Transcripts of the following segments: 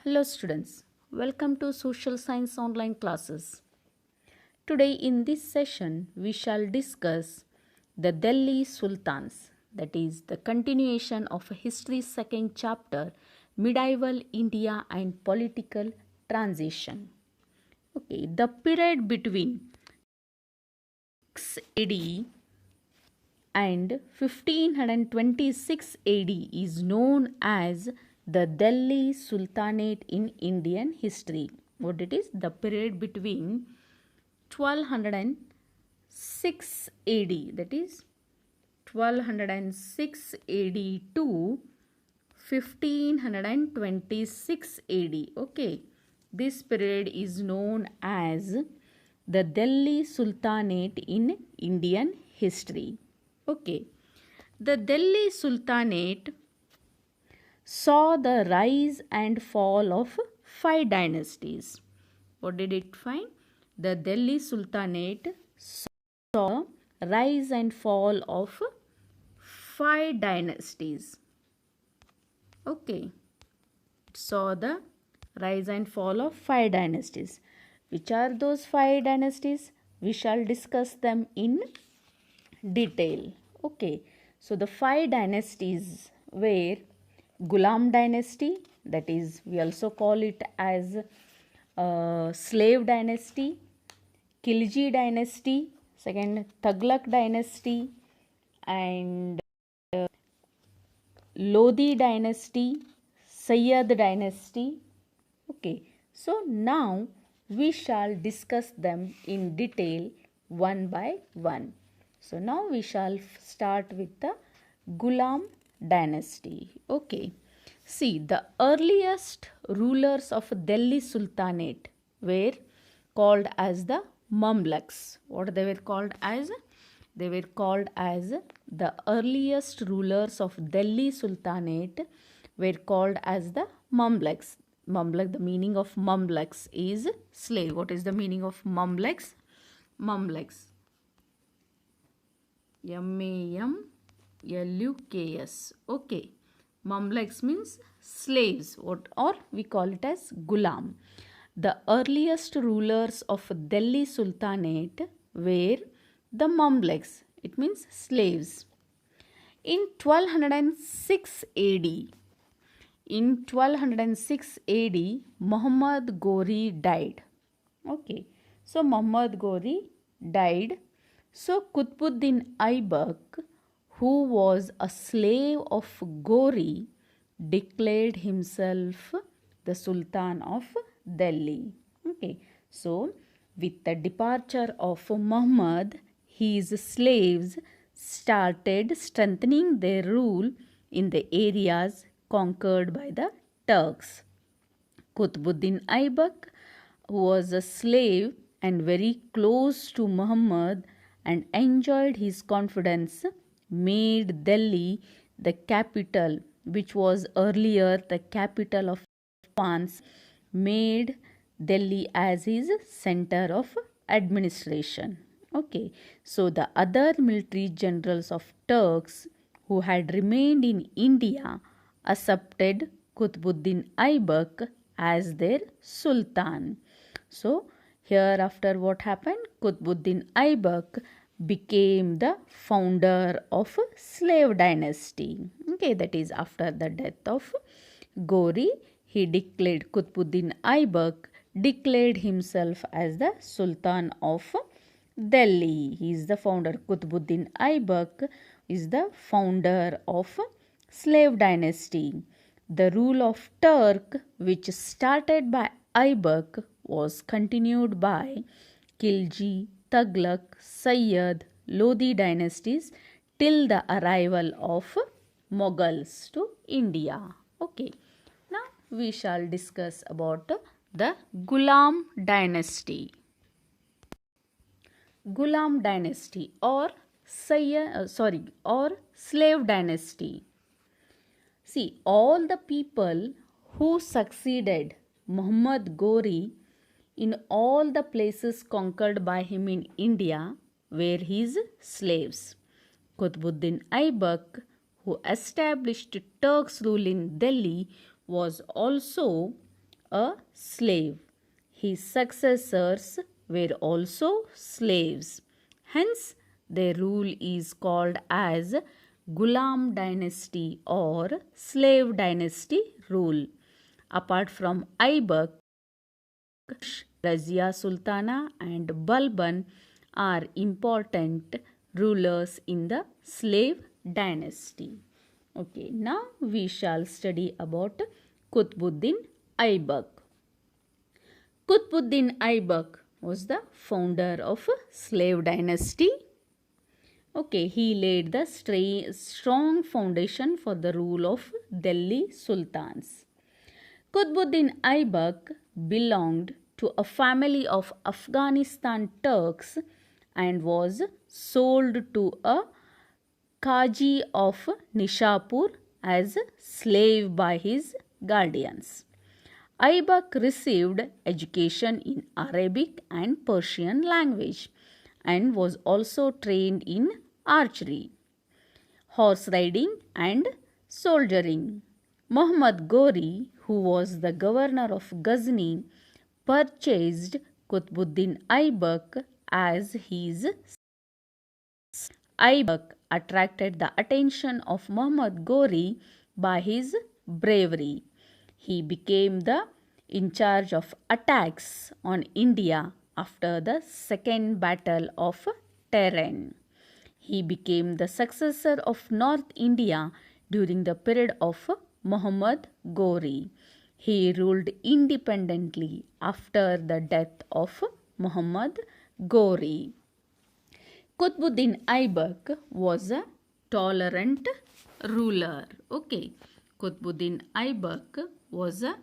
Hello students, welcome to Social Science online classes. Today in this session we shall discuss the Delhi Sultans, that is the continuation of history's second chapter, medieval India and political transition. Okay, the period between 6 AD and 1526 AD is known as the Delhi Sultanate in Indian history. What it is? The period between 1206 AD, that is 1206 AD to 1526 AD. Okay, this period is known as the Delhi Sultanate in Indian history. Okay, the Delhi Sultanate saw the rise and fall of five dynasties. What did it find? The Delhi Sultanate saw rise and fall of five dynasties. Okay, it saw the rise and fall of five dynasties. Which are those five dynasties? We shall discuss them in detail. Okay, so the five dynasties were Ghulam dynasty, that is we also call it as slave dynasty, Khilji dynasty, second Tughlaq dynasty, and Lodi dynasty, Sayyid dynasty. Okay, so now we shall discuss them in detail one by one. So now we shall start with the Ghulam dynasty. Okay, see, the earliest rulers of Delhi Sultanate were called as the Mamluks. What they were called as? They were called as the earliest rulers of Delhi Sultanate were called as the Mamluks. Mamluk, the meaning of Mamluks is slave. What is the meaning of Mamluks? Mamluks. Mamluks. Okay. Mamluks means slaves, or we call it as Ghulam. The earliest rulers of Delhi Sultanate were the Mamluks. It means slaves. In 1206 AD, Muhammad Ghori died. Okay, so Muhammad Ghori died. So Qutbuddin Aibak, who was a slave of Ghori, declared himself the Sultan of Delhi. Okay, so with the departure of Muhammad, his slaves started strengthening their rule in the areas conquered by the Turks. Qutbuddin Aibak, who was a slave and very close to Muhammad and enjoyed his confidence, made Delhi the capital, which was earlier the capital of Pans, made Delhi as his center of administration. Okay, so the other military generals of Turks who had remained in India accepted Qutbuddin Aibak as their sultan. So hereafter what happened? Qutbuddin Aibak became the founder of slave dynasty. Okay, that is after the death of Ghori, he declared Qutbuddin Aibak declared himself as the Sultan of Delhi. He is the founder. Qutbuddin Aibak is the founder of slave dynasty. The rule of Turk, which started by Aibak, was continued by Khilji, Tughlaq, Sayyid, Lodi dynasties till the arrival of Mughals to India. Okay, now we shall discuss about the Ghulam dynasty. Ghulam dynasty or slave dynasty. See, all the people who succeeded Muhammad Ghori in all the places conquered by him in India were his slaves. Qutbuddin Aibak, who established Turks' rule in Delhi, was also a slave. His successors were also slaves. Hence, their rule is called as Ghulam dynasty or slave dynasty rule. Apart from Aibak, Razia Sultana and Balban are important rulers in the slave dynasty. Okay, now we shall study about Qutbuddin Aibak. Qutbuddin Aibak was the founder of slave dynasty. Okay, he laid the strong foundation for the rule of Delhi Sultans. Qutbuddin Aibak belonged to a family of Afghanistan Turks and was sold to a Qaji of Nishapur as slave by his guardians. Aibak received education in Arabic and Persian language and was also trained in archery, horse riding and soldiering. Muhammad Ghori, who was the governor of Ghazni, purchased Qutbuddin Aibak as his. Aibak attracted the attention of Muhammad Ghori by his bravery. He became in charge of attacks on India after the Second Battle of Tehran. He became the successor of North India during the period of Muhammad Ghori. He ruled independently after the death of Muhammad Ghori. Qutbuddin Aibak was a tolerant ruler. Okay, Qutbuddin Aibak was a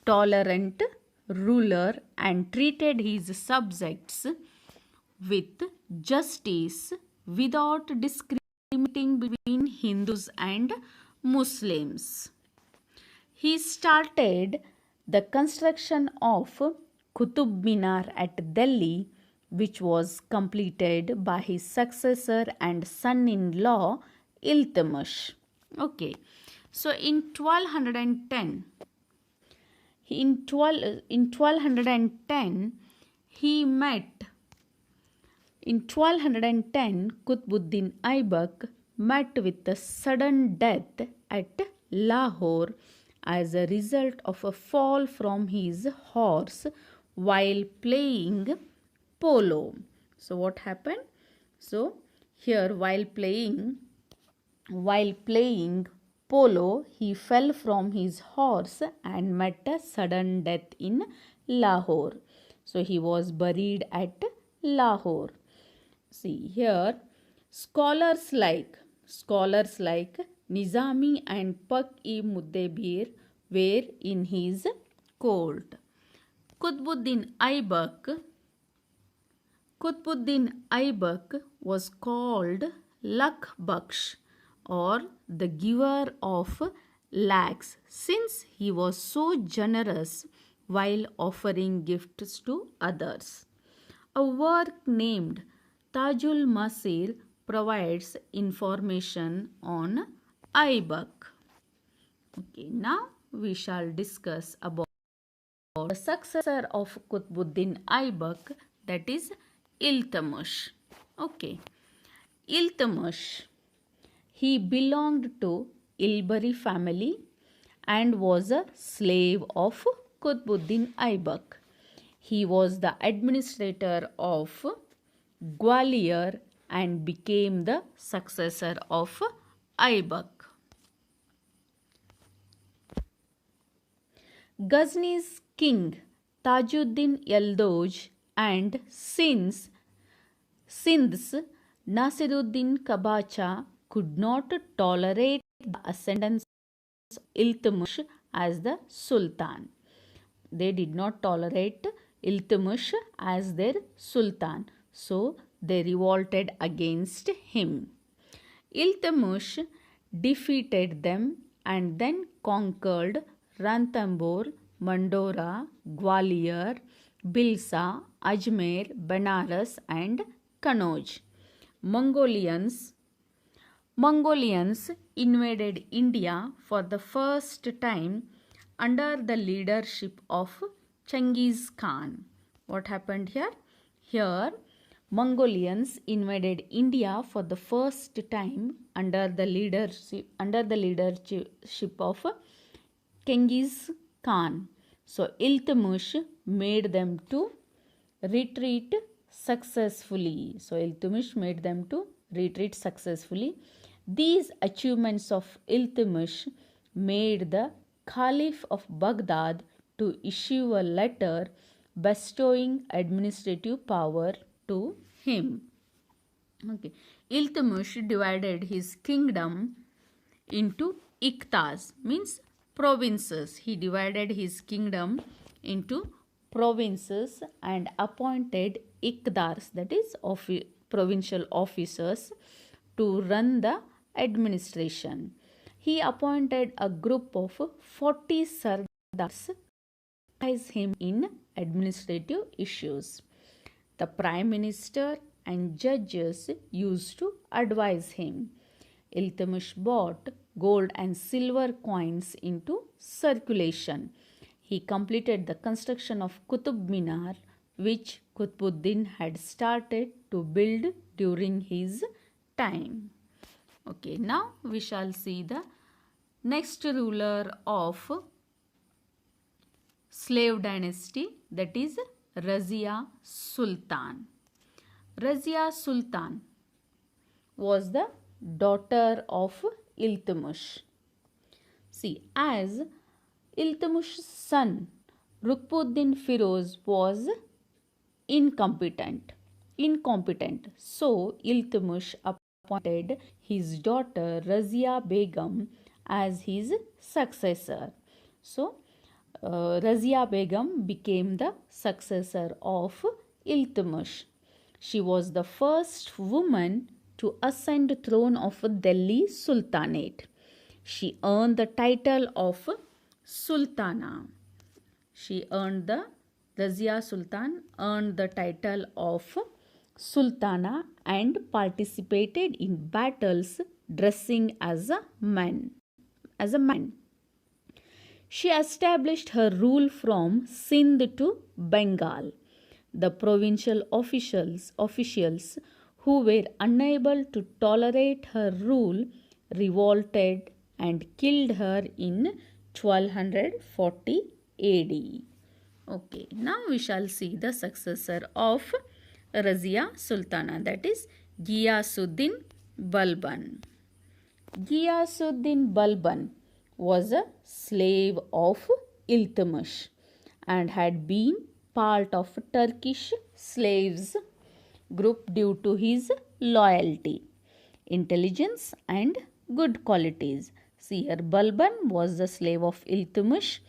tolerant ruler and treated his subjects with justice without discriminating between Hindus and Muslims. He started the construction of Qutub Minar at Delhi, which was completed by his successor and son-in-law Iltutmish. Okay, so in 1210, Qutbuddin Aibak met with a sudden death at Lahore as a result of a fall from his horse while playing polo. So what happened? So here while playing polo, he fell from his horse and met a sudden death in Lahore. So he was buried at Lahore. See here, scholars like Nizami and Pak-e-Mudabbir were in his court. Qutbuddin Aibak was called Lakh Baksh, or the giver of lakhs, since he was so generous while offering gifts to others. A work named Tajul Masir provides information on Aibak. Okay, now we shall discuss about the successor of Qutbuddin Aibak, that is Iltutmish. Okay, Iltutmish, he belonged to Ilbari family and was a slave of Qutbuddin Aibak. He was the administrator of Gwalior and became the successor of Aibak. Ghazni's king Tajuddin Yaldoj and Sindh's Nasiruddin Kabacha could not tolerate the ascendance of Iltutmish as the Sultan. They did not tolerate Iltutmish as their Sultan, so they revolted against him. Iltutmish defeated them and then conquered Ranthambore, Mandora, Gwalior, Bilsa, Ajmer, Banaras and Kannauj. Mongolians invaded India for the first time under the leadership of Genghis Khan. What happened here? Here, Mongolians invaded India for the first time under the leadership of Genghis Khan. So Iltutmish made them to retreat successfully. These achievements of Iltutmish made the Caliph of Baghdad to issue a letter bestowing administrative power to him. Okay. Iltutmish divided his kingdom into iqtas, means provinces. He divided his kingdom into provinces and appointed iqdars, that is provincial officers, to run the administration. He appointed a group of 40 sardars to advise him in administrative issues. The prime minister and judges used to advise him. Iltutmish brought gold and silver coins into circulation. He completed the construction of Qutub Minar, which Qutbuddin had started to build during his time. Okay, now we shall see the next ruler of slave dynasty, that is Razia Sultan. Razia Sultan was the daughter of Iltutmish. See, as Iltutmish's son Ruknuddin Firoz was incompetent, so Iltutmish appointed his daughter Razia Begum as his successor. So, Razia Begum became the successor of Iltutmish. She was the first woman to ascend the throne of Delhi Sultanate. She earned the title of Sultana. Razia Sultan earned the title of Sultana and participated in battles dressing as a man. She established her rule from Sindh to Bengal. The provincial officials who were unable to tolerate her rule revolted and killed her in 1240 AD. Okay, now we shall see the successor of Razia Sultana, that is Ghiyasuddin Balban. Ghiyasuddin Balban was a slave of Iltutmish and had been part of Turkish slaves group due to his loyalty, intelligence and good qualities. See here, Balban was the slave of Iltutmish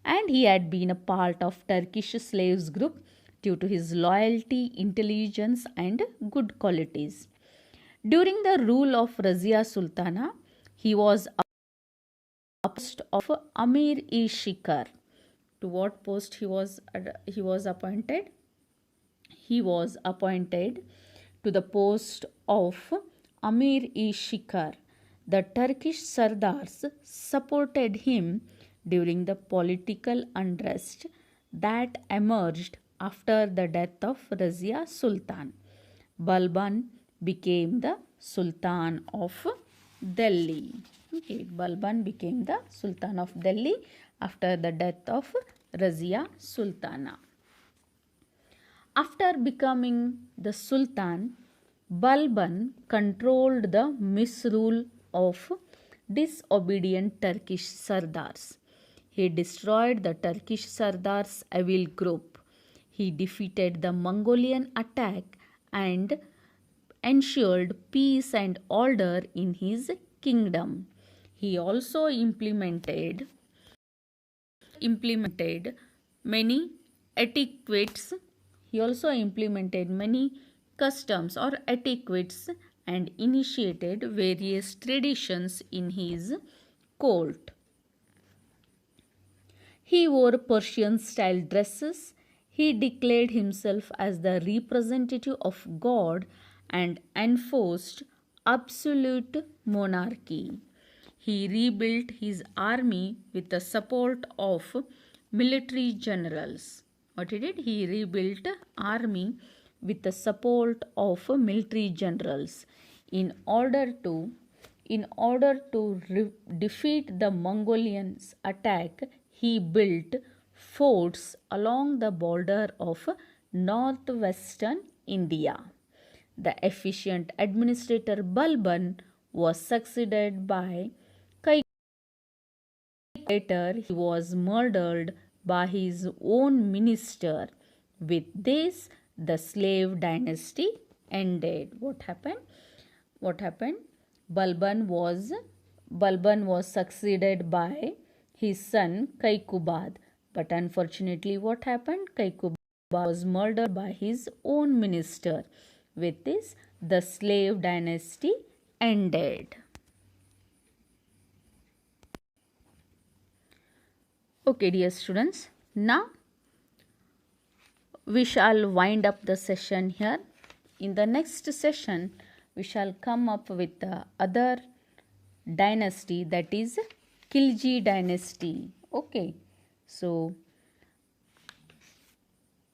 and he had been a part of Turkish slaves group due to his loyalty, intelligence and good qualities. During the rule of Razia Sultana, he was a post of Amir-e-Shikar. To what post he was appointed? He was appointed to the post of Amir-e-Shikar. The Turkish Sardars supported him during the political unrest that emerged after the death of Razia Sultan. Balban became the Sultan of Delhi. Okay, Balban became the Sultan of Delhi after the death of Razia Sultana. After becoming the Sultan, Balban controlled the misrule of disobedient Turkish Sardars. He destroyed the Turkish Sardars' evil group. He defeated the Mongolian attack and ensured peace and order in his kingdom. He also implemented many etiquettes. He also implemented many customs or etiquettes and initiated various traditions in his court. He wore Persian style dresses. He declared himself as the representative of God and enforced absolute monarchy. he rebuilt his army with the support of military generals. What he did? He rebuilt army with the support of military generals in order to defeat the Mongolians' attack. He built forts along the border of northwestern India. The efficient administrator Balban was succeeded by Kai. Later, he was murdered by his own minister. With this, the slave dynasty ended. What happened? What happened? Balban was succeeded by his son Kaikubad. But unfortunately, what happened? Kaikubad was murdered by his own minister. With this, the slave dynasty ended. Okay, dear students, now we shall wind up the session here. In the next session, we shall come up with the other dynasty, that is Khilji dynasty. Okay, so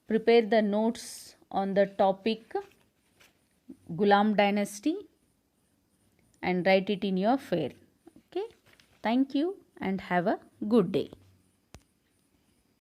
prepare the notes on the topic Ghulam dynasty and write it in your fair. Okay, thank you and have a good day.